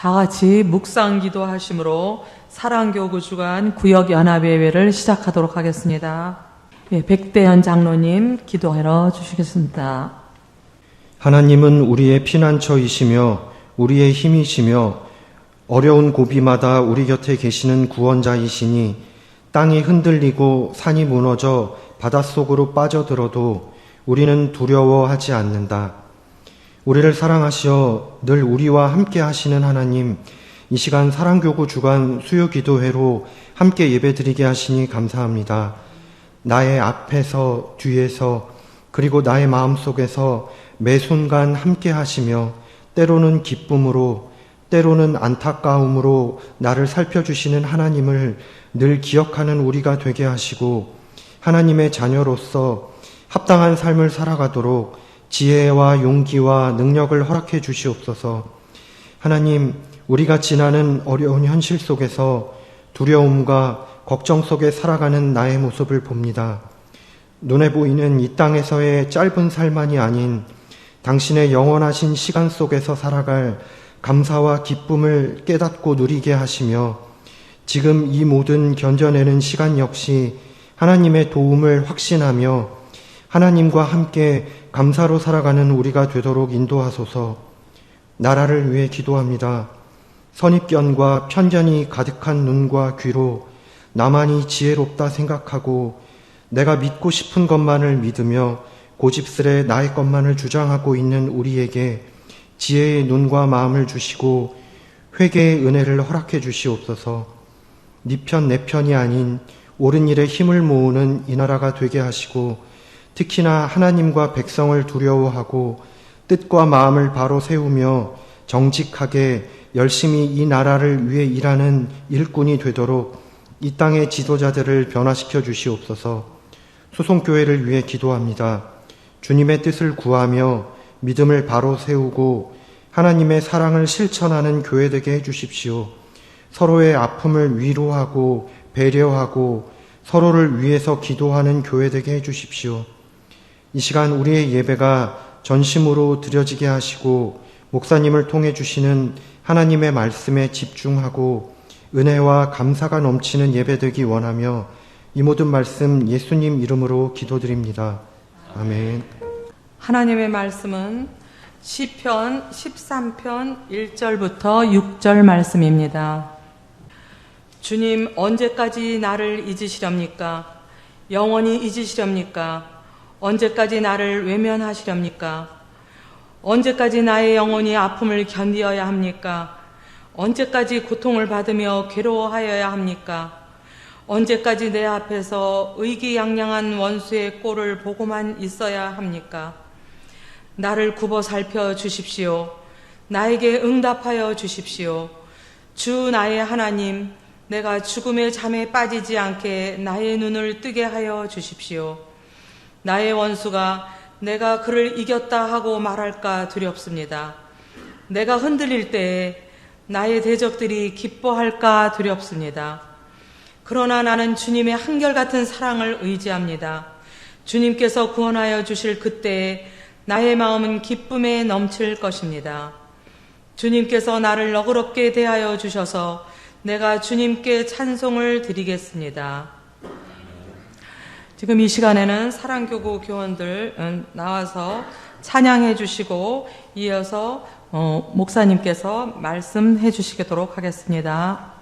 다 같이 묵상 기도하심으로 사랑교구 주간 구역연합예배를 시작하도록 하겠습니다. 백대현 장로님 기도하러 주시겠습니다. 하나님은 우리의 피난처이시며 우리의 힘이시며 어려운 고비마다 우리 곁에 계시는 구원자이시니 땅이 흔들리고 산이 무너져 바닷속으로 빠져들어도 우리는 두려워하지 않는다. 우리를 사랑하시어 늘 우리와 함께 하시는 하나님, 이 시간 사랑교구 주간 수요기도회로 함께 예배드리게 하시니 감사합니다. 나의 앞에서 뒤에서 그리고 나의 마음속에서 매 순간 함께 하시며 때로는 기쁨으로 때로는 안타까움으로 나를 살펴주시는 하나님을 늘 기억하는 우리가 되게 하시고 하나님의 자녀로서 합당한 삶을 살아가도록 지혜와 용기와 능력을 허락해 주시옵소서. 하나님, 우리가 지나는 어려운 현실 속에서 두려움과 걱정 속에 살아가는 나의 모습을 봅니다. 눈에 보이는 이 땅에서의 짧은 삶만이 아닌 당신의 영원하신 시간 속에서 살아갈 감사와 기쁨을 깨닫고 누리게 하시며 지금 이 모든 견뎌내는 시간 역시 하나님의 도움을 확신하며 하나님과 함께 감사로 살아가는 우리가 되도록 인도하소서. 나라를 위해 기도합니다. 선입견과 편견이 가득한 눈과 귀로 나만이 지혜롭다 생각하고 내가 믿고 싶은 것만을 믿으며 고집스레 나의 것만을 주장하고 있는 우리에게 지혜의 눈과 마음을 주시고 회개의 은혜를 허락해 주시옵소서. 네 편 내 편이 아닌 옳은 일에 힘을 모으는 이 나라가 되게 하시고 특히나 하나님과 백성을 두려워하고 뜻과 마음을 바로 세우며 정직하게 열심히 이 나라를 위해 일하는 일꾼이 되도록 이 땅의 지도자들을 변화시켜 주시옵소서. 수송교회를 위해 기도합니다. 주님의 뜻을 구하며 믿음을 바로 세우고 하나님의 사랑을 실천하는 교회 되게 해주십시오. 서로의 아픔을 위로하고 배려하고 서로를 위해서 기도하는 교회 되게 해주십시오. 이 시간 우리의 예배가 전심으로 드려지게 하시고 목사님을 통해 주시는 하나님의 말씀에 집중하고 은혜와 감사가 넘치는 예배 되기 원하며 이 모든 말씀 예수님 이름으로 기도드립니다. 아멘. 하나님의 말씀은 시편 13편 1절부터 6절 말씀입니다. 주님, 언제까지 나를 잊으시렵니까? 영원히 잊으시렵니까? 언제까지 나를 외면하시렵니까? 언제까지 나의 영혼이 아픔을 견디어야 합니까? 언제까지 고통을 받으며 괴로워하여야 합니까? 언제까지 내 앞에서 의기양양한 원수의 꼴을 보고만 있어야 합니까? 나를 굽어 살펴 주십시오. 나에게 응답하여 주십시오. 주 나의 하나님, 내가 죽음의 잠에 빠지지 않게 나의 눈을 뜨게 하여 주십시오. 나의 원수가 내가 그를 이겼다 하고 말할까 두렵습니다. 내가 흔들릴 때에 나의 대적들이 기뻐할까 두렵습니다. 그러나 나는 주님의 한결같은 사랑을 의지합니다. 주님께서 구원하여 주실 그때에 나의 마음은 기쁨에 넘칠 것입니다. 주님께서 나를 너그럽게 대하여 주셔서 내가 주님께 찬송을 드리겠습니다. 지금 이 시간에는 사랑교구 교원들 나와서 찬양해 주시고 이어서 목사님께서 말씀해 주시도록 하겠습니다.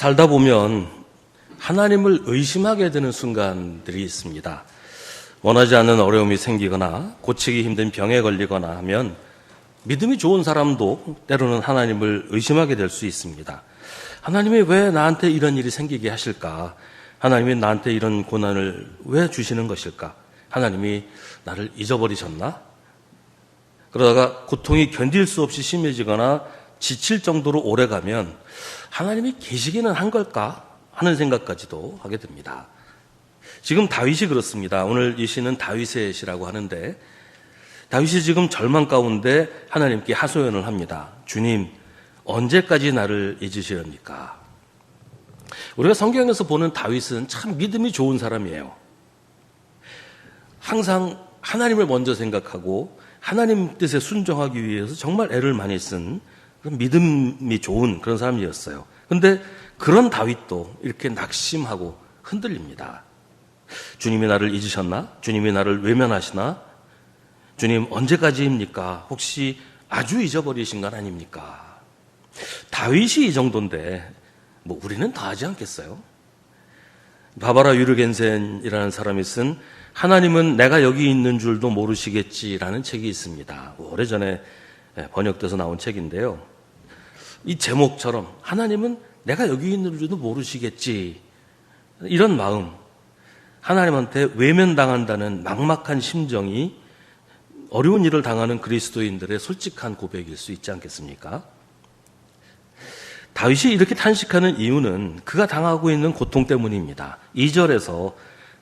살다 보면 하나님을 의심하게 되는 순간들이 있습니다. 원하지 않는 어려움이 생기거나 고치기 힘든 병에 걸리거나 하면 믿음이 좋은 사람도 때로는 하나님을 의심하게 될 수 있습니다. 하나님이 왜 나한테 이런 일이 생기게 하실까? 하나님이 나한테 이런 고난을 왜 주시는 것일까? 하나님이 나를 잊어버리셨나? 그러다가 고통이 견딜 수 없이 심해지거나 지칠 정도로 오래가면 하나님이 계시기는 한 걸까 하는 생각까지도 하게 됩니다. 지금 다윗이 그렇습니다. 오늘 이 시는 다윗의 시라고 하는데 다윗이 지금 절망 가운데 하나님께 하소연을 합니다. 주님, 언제까지 나를 잊으시렵니까? 우리가 성경에서 보는 다윗은 참 믿음이 좋은 사람이에요. 항상 하나님을 먼저 생각하고 하나님 뜻에 순종하기 위해서 정말 애를 많이 쓴 그런 믿음이 좋은 그런 사람이었어요. 그런데 그런 다윗도 이렇게 낙심하고 흔들립니다. 주님이 나를 잊으셨나? 주님이 나를 외면하시나? 주님 언제까지입니까? 혹시 아주 잊어버리신 건 아닙니까? 다윗이 이 정도인데 뭐 우리는 더 하지 않겠어요? 바바라 유르겐센이라는 사람이 쓴 하나님은 내가 여기 있는 줄도 모르시겠지라는 책이 있습니다. 오래전에 번역돼서 나온 책인데요. 이 제목처럼 하나님은 내가 여기 있는 줄도 모르시겠지, 이런 마음, 하나님한테 외면당한다는 막막한 심정이 어려운 일을 당하는 그리스도인들의 솔직한 고백일 수 있지 않겠습니까? 다윗이 이렇게 탄식하는 이유는 그가 당하고 있는 고통 때문입니다. 2절에서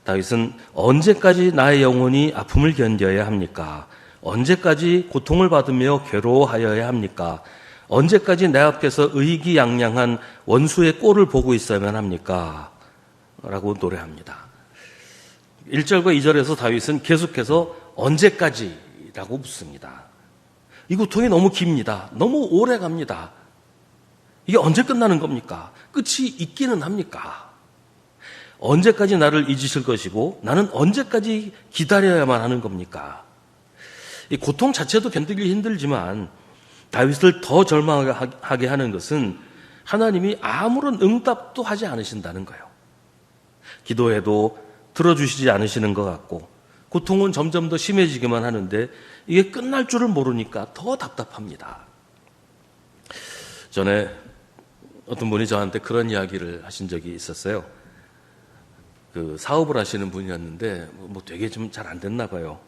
다윗은 언제까지 나의 영혼이 아픔을 견뎌야 합니까? 언제까지 고통을 받으며 괴로워하여야 합니까? 언제까지 내 앞에서 의기양양한 원수의 꼴을 보고 있어야만 합니까? 라고 노래합니다. 1절과 2절에서 다윗은 계속해서 언제까지라고 묻습니다. 이 고통이 너무 깁니다. 너무 오래 갑니다. 이게 언제 끝나는 겁니까? 끝이 있기는 합니까? 언제까지 나를 잊으실 것이고 나는 언제까지 기다려야만 하는 겁니까? 이 고통 자체도 견디기 힘들지만 다윗을 더 절망하게 하는 것은 하나님이 아무런 응답도 하지 않으신다는 거예요. 기도해도 들어주시지 않으시는 것 같고 고통은 점점 더 심해지기만 하는데 이게 끝날 줄을 모르니까 더 답답합니다. 전에 어떤 분이 저한테 그런 이야기를 하신 적이 있었어요. 그 사업을 하시는 분이었는데 뭐 되게 좀 잘 안 됐나 봐요.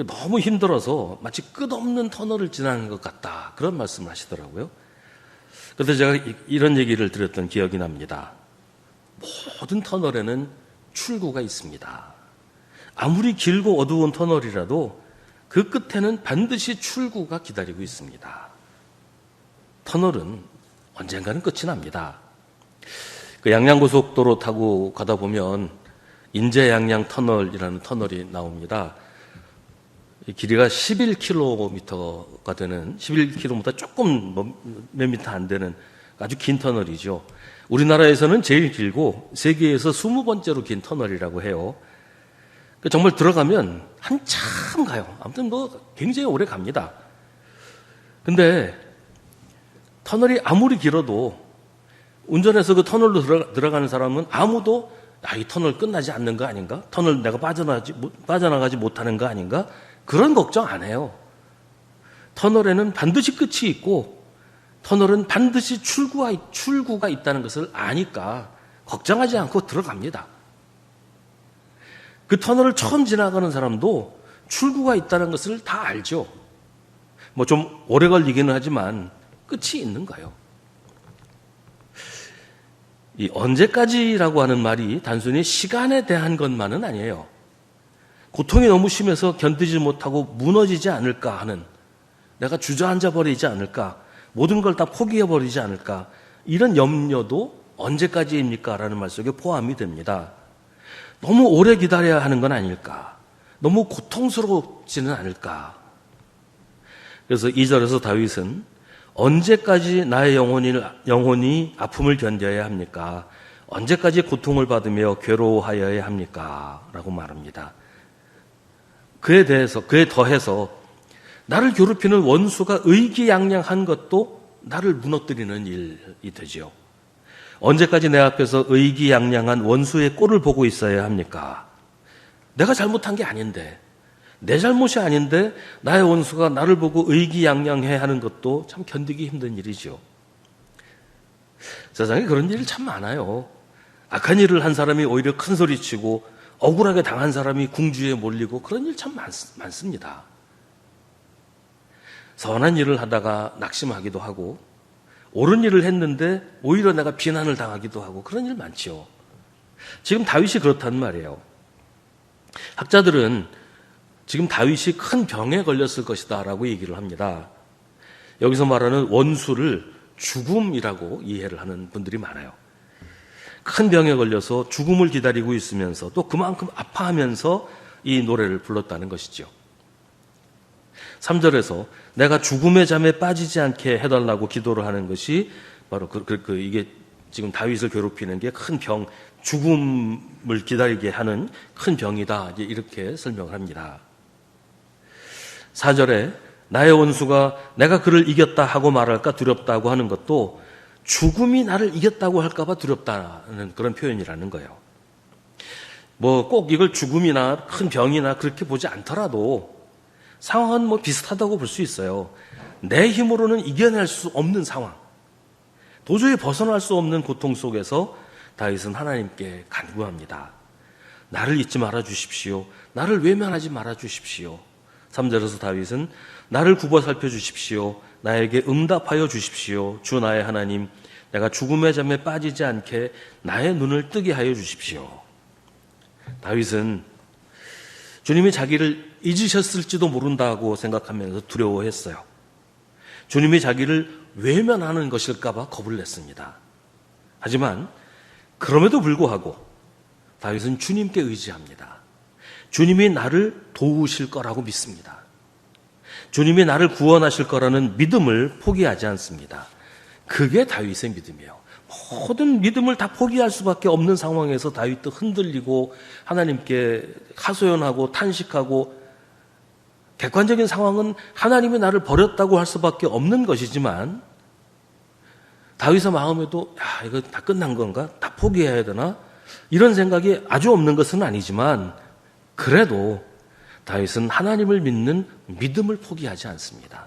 너무 힘들어서 마치 끝없는 터널을 지나는 것 같다, 그런 말씀을 하시더라고요. 그런데 제가 이런 얘기를 드렸던 기억이 납니다. 모든 터널에는 출구가 있습니다. 아무리 길고 어두운 터널이라도 그 끝에는 반드시 출구가 기다리고 있습니다. 터널은 언젠가는 끝이 납니다. 그 양양고속도로 타고 가다 보면 인제양양 터널이라는 터널이 나옵니다. 이 길이가 11km가 되는, 11km 조금 몇 미터 안 되는 아주 긴 터널이죠. 우리나라에서는 제일 길고 세계에서 20번째로 긴 터널이라고 해요. 정말 들어가면 한참 가요. 아무튼 굉장히 오래 갑니다. 근데 터널이 아무리 길어도 운전해서 그 터널로 들어가는 사람은 아무도 이 터널 끝나지 않는 거 아닌가? 터널 내가 빠져나가지 못하는 거 아닌가? 그런 걱정 안 해요. 터널에는 반드시 끝이 있고 터널은 반드시 출구가 있다는 것을 아니까 걱정하지 않고 들어갑니다. 그 터널을 처음 지나가는 사람도 출구가 있다는 것을 다 알죠. 좀 오래 걸리기는 하지만 끝이 있는 거예요. 이 언제까지라고 하는 말이 단순히 시간에 대한 것만은 아니에요. 고통이 너무 심해서 견디지 못하고 무너지지 않을까 하는, 내가 주저앉아 버리지 않을까, 모든 걸 다 포기해 버리지 않을까, 이런 염려도 언제까지입니까? 라는 말 속에 포함이 됩니다. 너무 오래 기다려야 하는 건 아닐까? 너무 고통스럽지는 않을까? 그래서 2절에서 다윗은 언제까지 나의 영혼이 아픔을 견뎌야 합니까? 언제까지 고통을 받으며 괴로워하여야 합니까? 라고 말합니다. 그에 더해서 나를 괴롭히는 원수가 의기양양한 것도 나를 무너뜨리는 일이 되지요. 언제까지 내 앞에서 의기양양한 원수의 꼴을 보고 있어야 합니까? 내가 잘못한 게 아닌데, 내 잘못이 아닌데 나의 원수가 나를 보고 의기양양해 하는 것도 참 견디기 힘든 일이죠. 세상에 그런 일이 참 많아요. 악한 일을 한 사람이 오히려 큰 소리치고 억울하게 당한 사람이 궁지에 몰리고 그런 일 참 많습니다. 선한 일을 하다가 낙심하기도 하고 옳은 일을 했는데 오히려 내가 비난을 당하기도 하고 그런 일 많죠. 지금 다윗이 그렇단 말이에요. 학자들은 지금 다윗이 큰 병에 걸렸을 것이다 라고 얘기를 합니다. 여기서 말하는 원수를 죽음이라고 이해를 하는 분들이 많아요. 큰 병에 걸려서 죽음을 기다리고 있으면서 또 그만큼 아파하면서 이 노래를 불렀다는 것이죠. 3절에서 내가 죽음의 잠에 빠지지 않게 해달라고 기도를 하는 것이 바로 이게 지금 다윗을 괴롭히는 게 큰 병, 죽음을 기다리게 하는 큰 병이다. 이렇게 설명을 합니다. 4절에 나의 원수가 내가 그를 이겼다 하고 말할까 두렵다고 하는 것도 죽음이 나를 이겼다고 할까 봐 두렵다는 그런 표현이라는 거예요. 꼭 이걸 죽음이나 큰 병이나 그렇게 보지 않더라도 상황은 비슷하다고 볼 수 있어요. 내 힘으로는 이겨낼 수 없는 상황, 도저히 벗어날 수 없는 고통 속에서 다윗은 하나님께 간구합니다. 나를 잊지 말아 주십시오. 나를 외면하지 말아 주십시오. 3절에서 다윗은 나를 굽어 살펴주십시오. 나에게 응답하여 주십시오. 주 나의 하나님, 내가 죽음의 잠에 빠지지 않게 나의 눈을 뜨게 하여 주십시오. 다윗은 주님이 자기를 잊으셨을지도 모른다고 생각하면서 두려워했어요. 주님이 자기를 외면하는 것일까 봐 겁을 냈습니다. 하지만 그럼에도 불구하고 다윗은 주님께 의지합니다. 주님이 나를 도우실 거라고 믿습니다. 주님이 나를 구원하실 거라는 믿음을 포기하지 않습니다. 그게 다윗의 믿음이에요. 모든 믿음을 다 포기할 수밖에 없는 상황에서 다윗도 흔들리고 하나님께 하소연하고 탄식하고 객관적인 상황은 하나님이 나를 버렸다고 할 수밖에 없는 것이지만 다윗의 마음에도 이거 다 끝난 건가? 다 포기해야 되나? 이런 생각이 아주 없는 것은 아니지만 그래도 다윗은 하나님을 믿는 믿음을 포기하지 않습니다.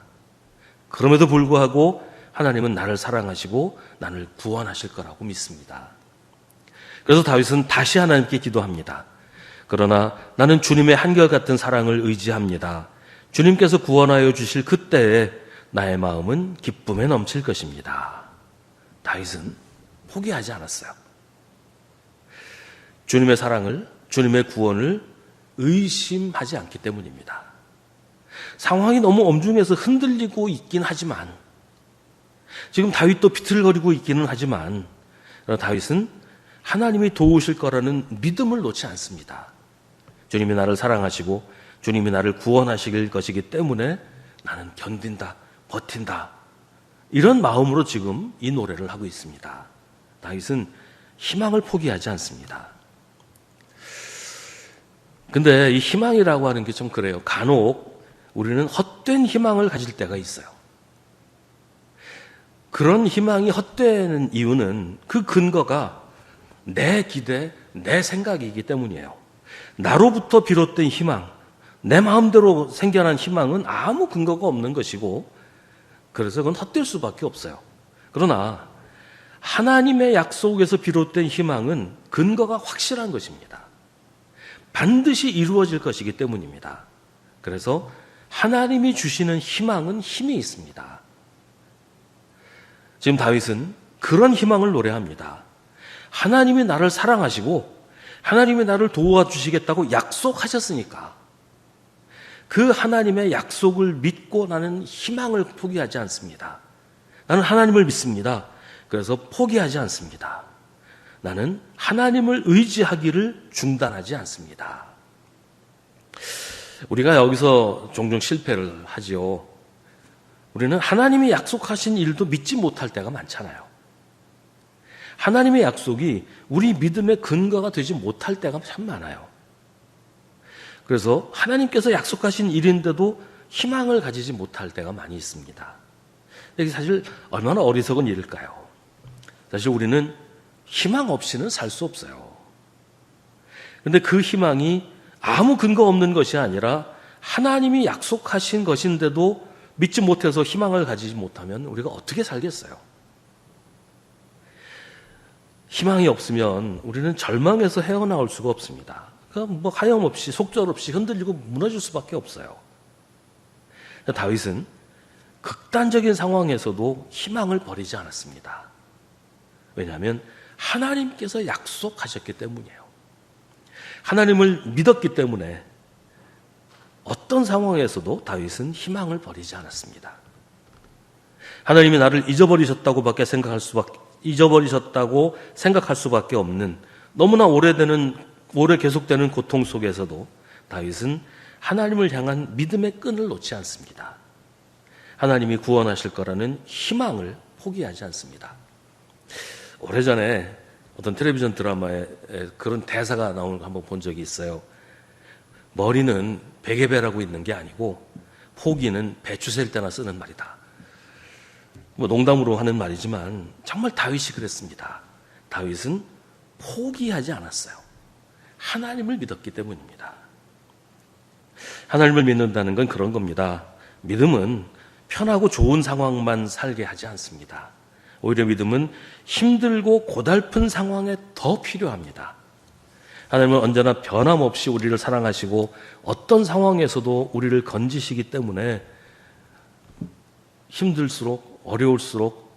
그럼에도 불구하고 하나님은 나를 사랑하시고 나를 구원하실 거라고 믿습니다. 그래서 다윗은 다시 하나님께 기도합니다. 그러나 나는 주님의 한결같은 사랑을 의지합니다. 주님께서 구원하여 주실 그때에 나의 마음은 기쁨에 넘칠 것입니다. 다윗은 포기하지 않았어요. 주님의 사랑을, 주님의 구원을 의심하지 않기 때문입니다. 상황이 너무 엄중해서 흔들리고 있긴 하지만, 지금 다윗도 비틀거리고 있기는 하지만, 다윗은 하나님이 도우실 거라는 믿음을 놓지 않습니다. 주님이 나를 사랑하시고 주님이 나를 구원하실 것이기 때문에 나는 견딘다, 버틴다. 이런 마음으로 지금 이 노래를 하고 있습니다. 다윗은 희망을 포기하지 않습니다. 근데 이 희망이라고 하는 게 좀 그래요. 간혹 우리는 헛된 희망을 가질 때가 있어요. 그런 희망이 헛되는 이유는 그 근거가 내 기대, 내 생각이기 때문이에요. 나로부터 비롯된 희망, 내 마음대로 생겨난 희망은 아무 근거가 없는 것이고, 그래서 그건 헛될 수밖에 없어요. 그러나 하나님의 약속에서 비롯된 희망은 근거가 확실한 것입니다. 반드시 이루어질 것이기 때문입니다. 그래서 하나님이 주시는 희망은 힘이 있습니다. 지금 다윗은 그런 희망을 노래합니다. 하나님이 나를 사랑하시고 하나님이 나를 도와주시겠다고 약속하셨으니까 그 하나님의 약속을 믿고 나는 희망을 포기하지 않습니다. 나는 하나님을 믿습니다. 그래서 포기하지 않습니다. 나는 하나님을 의지하기를 중단하지 않습니다. 우리가 여기서 종종 실패를 하지요. 우리는 하나님이 약속하신 일도 믿지 못할 때가 많잖아요. 하나님의 약속이 우리 믿음의 근거가 되지 못할 때가 참 많아요. 그래서 하나님께서 약속하신 일인데도 희망을 가지지 못할 때가 많이 있습니다. 이게 사실 얼마나 어리석은 일일까요? 사실 우리는 희망 없이는 살 수 없어요. 그런데 그 희망이 아무 근거 없는 것이 아니라 하나님이 약속하신 것인데도 믿지 못해서 희망을 가지지 못하면 우리가 어떻게 살겠어요? 희망이 없으면 우리는 절망에서 헤어나올 수가 없습니다. 그러니까 뭐 하염없이 속절없이 흔들리고 무너질 수밖에 없어요. 다윗은 극단적인 상황에서도 희망을 버리지 않았습니다. 왜냐하면 하나님께서 약속하셨기 때문이에요. 하나님을 믿었기 때문에 어떤 상황에서도 다윗은 희망을 버리지 않았습니다. 하나님이 나를 잊어버리셨다고 생각할 수밖에 없는 너무나 오래 계속되는 고통 속에서도 다윗은 하나님을 향한 믿음의 끈을 놓지 않습니다. 하나님이 구원하실 거라는 희망을 포기하지 않습니다. 오래전에 어떤 텔레비전 드라마에 그런 대사가 나오는 거 한번 본 적이 있어요. 머리는 베개배라고 있는 게 아니고 포기는 배추 셀 때나 쓰는 말이다. 뭐 농담으로 하는 말이지만 정말 다윗이 그랬습니다. 다윗은 포기하지 않았어요. 하나님을 믿었기 때문입니다. 하나님을 믿는다는 건 그런 겁니다. 믿음은 편하고 좋은 상황만 살게 하지 않습니다. 오히려 믿음은 힘들고 고달픈 상황에 더 필요합니다. 하나님은 언제나 변함없이 우리를 사랑하시고 어떤 상황에서도 우리를 건지시기 때문에 힘들수록 어려울수록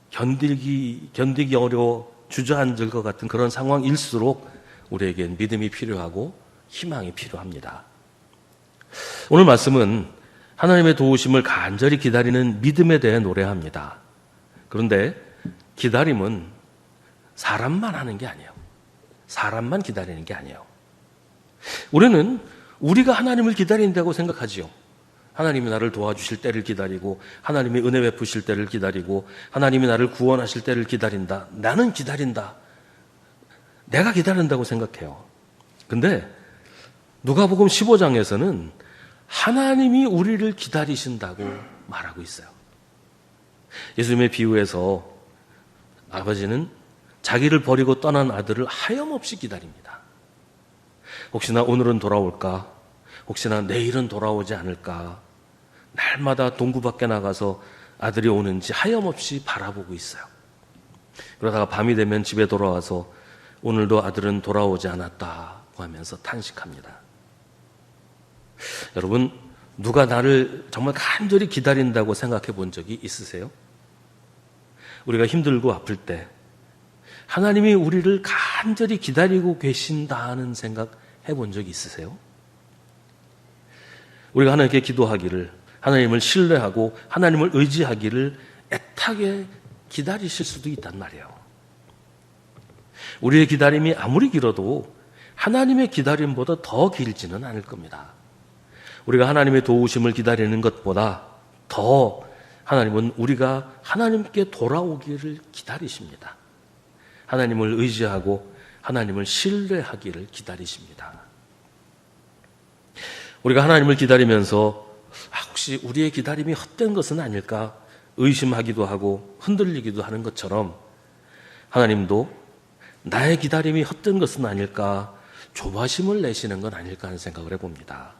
견디기 어려워 주저앉을 것 같은 그런 상황일수록 우리에겐 믿음이 필요하고 희망이 필요합니다. 오늘 말씀은 하나님의 도우심을 간절히 기다리는 믿음에 대해 노래합니다. 그런데 기다림은 사람만 하는 게 아니에요. 사람만 기다리는 게 아니에요. 우리는 우리가 하나님을 기다린다고 생각하지요. 하나님이 나를 도와주실 때를 기다리고 하나님이 은혜 베푸실 때를 기다리고 하나님이 나를 구원하실 때를 기다린다. 나는 기다린다. 내가 기다린다고 생각해요. 근데 누가복음 15장에서는 하나님이 우리를 기다리신다고 말하고 있어요. 예수님의 비유에서 아버지는 자기를 버리고 떠난 아들을 하염없이 기다립니다. 혹시나 오늘은 돌아올까? 혹시나 내일은 돌아오지 않을까? 날마다 동구 밖에 나가서 아들이 오는지 하염없이 바라보고 있어요. 그러다가 밤이 되면 집에 돌아와서 오늘도 아들은 돌아오지 않았다고 하면서 탄식합니다. 여러분, 누가 나를 정말 간절히 기다린다고 생각해 본 적이 있으세요? 우리가 힘들고 아플 때 하나님이 우리를 간절히 기다리고 계신다는 생각 해본 적이 있으세요? 우리가 하나님께 기도하기를, 하나님을 신뢰하고 하나님을 의지하기를 애타게 기다리실 수도 있단 말이에요. 우리의 기다림이 아무리 길어도 하나님의 기다림보다 더 길지는 않을 겁니다. 우리가 하나님의 도우심을 기다리는 것보다 더 하나님은 우리가 하나님께 돌아오기를 기다리십니다. 하나님을 의지하고 하나님을 신뢰하기를 기다리십니다. 우리가 하나님을 기다리면서 혹시 우리의 기다림이 헛된 것은 아닐까 의심하기도 하고 흔들리기도 하는 것처럼 하나님도 나의 기다림이 헛된 것은 아닐까 조바심을 내시는 건 아닐까 하는 생각을 해봅니다.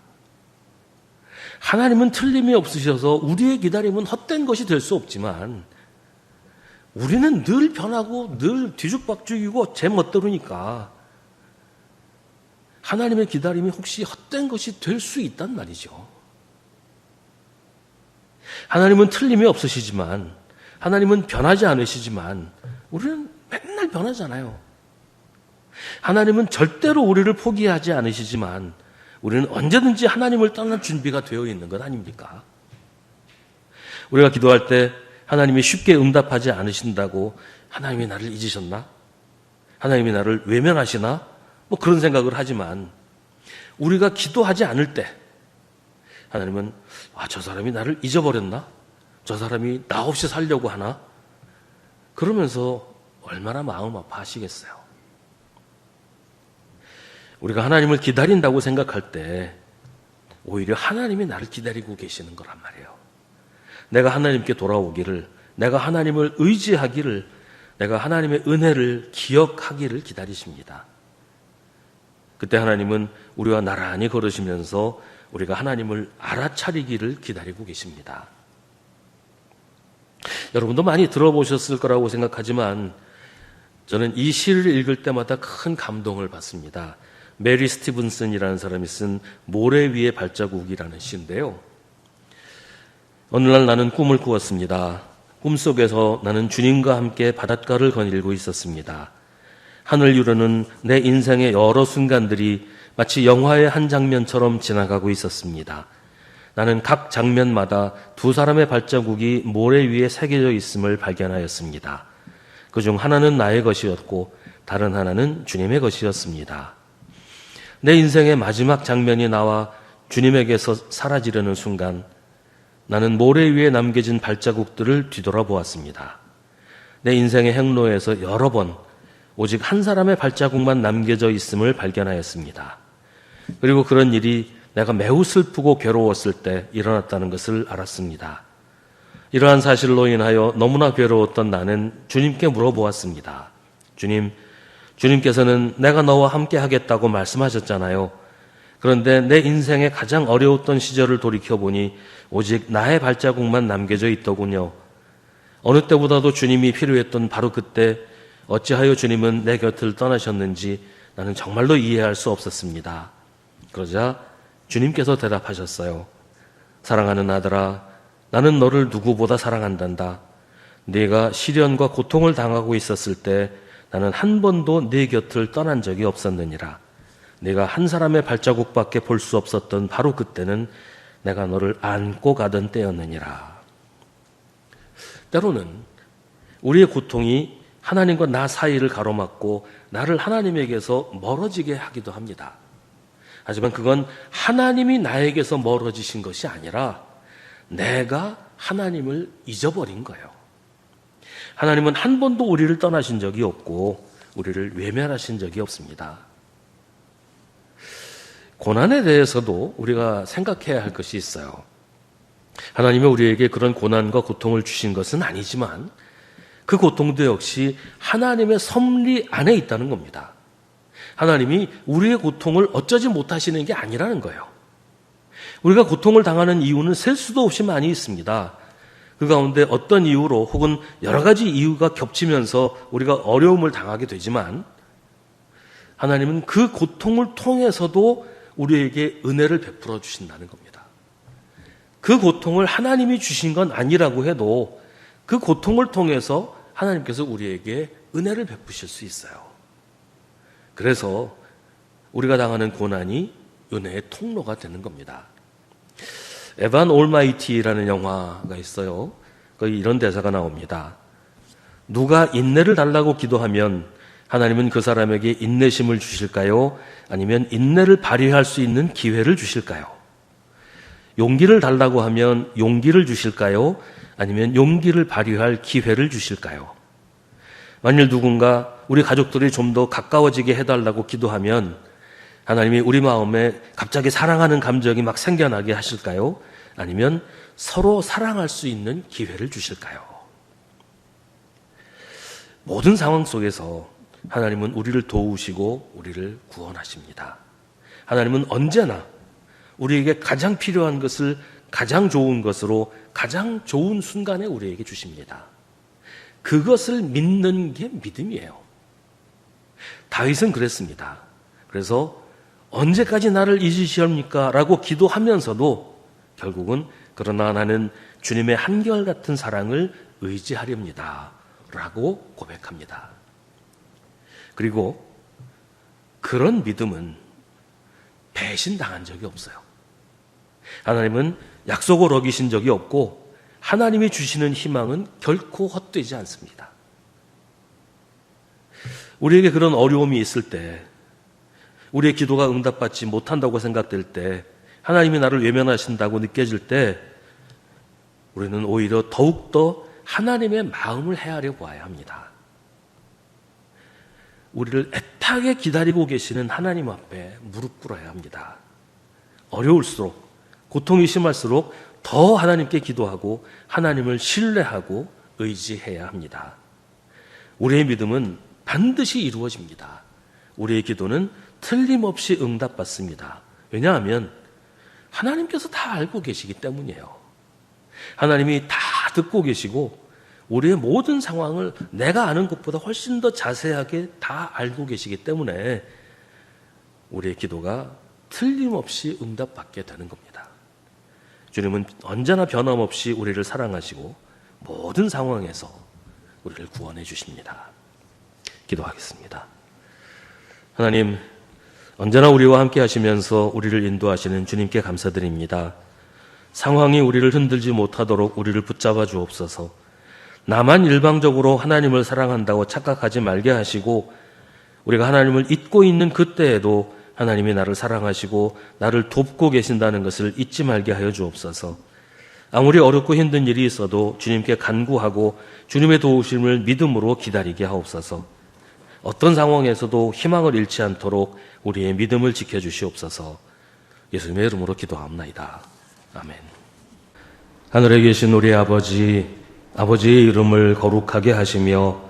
하나님은 틀림이 없으셔서 우리의 기다림은 헛된 것이 될 수 없지만 우리는 늘 변하고 늘 뒤죽박죽이고 제 멋대로니까 하나님의 기다림이 혹시 헛된 것이 될 수 있단 말이죠. 하나님은 틀림이 없으시지만, 하나님은 변하지 않으시지만 우리는 맨날 변하잖아요. 하나님은 절대로 우리를 포기하지 않으시지만 우리는 언제든지 하나님을 떠날 준비가 되어 있는 것 아닙니까? 우리가 기도할 때 하나님이 쉽게 응답하지 않으신다고 하나님이 나를 잊으셨나? 하나님이 나를 외면하시나? 뭐 그런 생각을 하지만 우리가 기도하지 않을 때 하나님은 저 사람이 나를 잊어버렸나? 저 사람이 나 없이 살려고 하나? 그러면서 얼마나 마음 아파하시겠어요. 우리가 하나님을 기다린다고 생각할 때 오히려 하나님이 나를 기다리고 계시는 거란 말이에요. 내가 하나님께 돌아오기를, 내가 하나님을 의지하기를, 내가 하나님의 은혜를 기억하기를 기다리십니다. 그때 하나님은 우리와 나란히 걸으시면서 우리가 하나님을 알아차리기를 기다리고 계십니다. 여러분도 많이 들어보셨을 거라고 생각하지만 저는 이 시를 읽을 때마다 큰 감동을 받습니다. 메리 스티븐슨이라는 사람이 쓴 모래 위의 발자국이라는 시인데요. 어느 날 나는 꿈을 꾸었습니다. 꿈속에서 나는 주님과 함께 바닷가를 거닐고 있었습니다. 하늘 위로는 내 인생의 여러 순간들이 마치 영화의 한 장면처럼 지나가고 있었습니다. 나는 각 장면마다 두 사람의 발자국이 모래 위에 새겨져 있음을 발견하였습니다. 그중 하나는 나의 것이었고 다른 하나는 주님의 것이었습니다. 내 인생의 마지막 장면이 나와 주님에게서 사라지려는 순간 나는 모래 위에 남겨진 발자국들을 뒤돌아보았습니다. 내 인생의 행로에서 여러 번 오직 한 사람의 발자국만 남겨져 있음을 발견하였습니다. 그리고 그런 일이 내가 매우 슬프고 괴로웠을 때 일어났다는 것을 알았습니다. 이러한 사실로 인하여 너무나 괴로웠던 나는 주님께 물어보았습니다. 주님께서는 내가 너와 함께 하겠다고 말씀하셨잖아요. 그런데 내 인생의 가장 어려웠던 시절을 돌이켜보니 오직 나의 발자국만 남겨져 있더군요. 어느 때보다도 주님이 필요했던 바로 그때 어찌하여 주님은 내 곁을 떠나셨는지 나는 정말로 이해할 수 없었습니다. 그러자 주님께서 대답하셨어요. 사랑하는 아들아, 나는 너를 누구보다 사랑한단다. 네가 시련과 고통을 당하고 있었을 때 나는 한 번도 네 곁을 떠난 적이 없었느니라. 네가 한 사람의 발자국밖에 볼 수 없었던 바로 그때는 내가 너를 안고 가던 때였느니라. 때로는 우리의 고통이 하나님과 나 사이를 가로막고 나를 하나님에게서 멀어지게 하기도 합니다. 하지만 그건 하나님이 나에게서 멀어지신 것이 아니라 내가 하나님을 잊어버린 거예요. 하나님은 한 번도 우리를 떠나신 적이 없고 우리를 외면하신 적이 없습니다. 고난에 대해서도 우리가 생각해야 할 것이 있어요. 하나님이 우리에게 그런 고난과 고통을 주신 것은 아니지만 그 고통도 역시 하나님의 섭리 안에 있다는 겁니다. 하나님이 우리의 고통을 어쩌지 못하시는 게 아니라는 거예요. 우리가 고통을 당하는 이유는 셀 수도 없이 많이 있습니다. 그 가운데 어떤 이유로 혹은 여러 가지 이유가 겹치면서 우리가 어려움을 당하게 되지만 하나님은 그 고통을 통해서도 우리에게 은혜를 베풀어 주신다는 겁니다. 그 고통을 하나님이 주신 건 아니라고 해도 그 고통을 통해서 하나님께서 우리에게 은혜를 베푸실 수 있어요. 그래서 우리가 당하는 고난이 은혜의 통로가 되는 겁니다. 에반 올마이티라는 영화가 있어요. 거기 이런 대사가 나옵니다. 누가 인내를 달라고 기도하면 하나님은 그 사람에게 인내심을 주실까요? 아니면 인내를 발휘할 수 있는 기회를 주실까요? 용기를 달라고 하면 용기를 주실까요? 아니면 용기를 발휘할 기회를 주실까요? 만일 누군가 우리 가족들이 좀 더 가까워지게 해달라고 기도하면 하나님이 우리 마음에 갑자기 사랑하는 감정이 막 생겨나게 하실까요? 아니면 서로 사랑할 수 있는 기회를 주실까요? 모든 상황 속에서 하나님은 우리를 도우시고 우리를 구원하십니다. 하나님은 언제나 우리에게 가장 필요한 것을 가장 좋은 것으로 가장 좋은 순간에 우리에게 주십니다. 그것을 믿는 게 믿음이에요. 다윗은 그랬습니다. 그래서 언제까지 나를 잊으시옵니까? 라고 기도하면서도 결국은 그러나 나는 주님의 한결같은 사랑을 의지하렵니다. 라고 고백합니다. 그리고 그런 믿음은 배신당한 적이 없어요. 하나님은 약속을 어기신 적이 없고 하나님이 주시는 희망은 결코 헛되지 않습니다. 우리에게 그런 어려움이 있을 때, 우리의 기도가 응답받지 못한다고 생각될 때, 하나님이 나를 외면하신다고 느껴질 때 우리는 오히려 더욱더 하나님의 마음을 헤아려 보아야 합니다. 우리를 애타게 기다리고 계시는 하나님 앞에 무릎 꿇어야 합니다. 어려울수록, 고통이 심할수록 더 하나님께 기도하고 하나님을 신뢰하고 의지해야 합니다. 우리의 믿음은 반드시 이루어집니다. 우리의 기도는 틀림없이 응답받습니다. 왜냐하면 하나님께서 다 알고 계시기 때문이에요. 하나님이 다 듣고 계시고 우리의 모든 상황을 내가 아는 것보다 훨씬 더 자세하게 다 알고 계시기 때문에 우리의 기도가 틀림없이 응답받게 되는 겁니다. 주님은 언제나 변함없이 우리를 사랑하시고 모든 상황에서 우리를 구원해 주십니다. 기도하겠습니다. 하나님, 언제나 우리와 함께 하시면서 우리를 인도하시는 주님께 감사드립니다. 상황이 우리를 흔들지 못하도록 우리를 붙잡아 주옵소서. 나만 일방적으로 하나님을 사랑한다고 착각하지 말게 하시고 우리가 하나님을 잊고 있는 그때에도 하나님이 나를 사랑하시고 나를 돕고 계신다는 것을 잊지 말게 하여 주옵소서. 아무리 어렵고 힘든 일이 있어도 주님께 간구하고 주님의 도우심을 믿음으로 기다리게 하옵소서. 어떤 상황에서도 희망을 잃지 않도록 우리의 믿음을 지켜주시옵소서. 예수님의 이름으로 기도합나이다. 아멘. 하늘에 계신 우리 아버지, 아버지의 이름을 거룩하게 하시며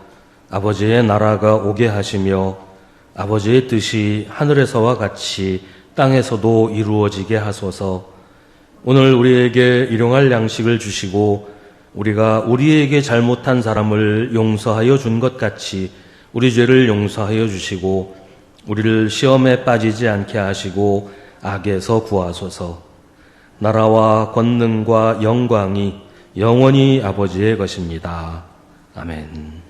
아버지의 나라가 오게 하시며 아버지의 뜻이 하늘에서와 같이 땅에서도 이루어지게 하소서. 오늘 우리에게 일용할 양식을 주시고 우리가 우리에게 잘못한 사람을 용서하여 준 것 같이 우리 죄를 용서하여 주시고 우리를 시험에 빠지지 않게 하시고 악에서 구하소서. 나라와 권능과 영광이 영원히 아버지의 것입니다. 아멘.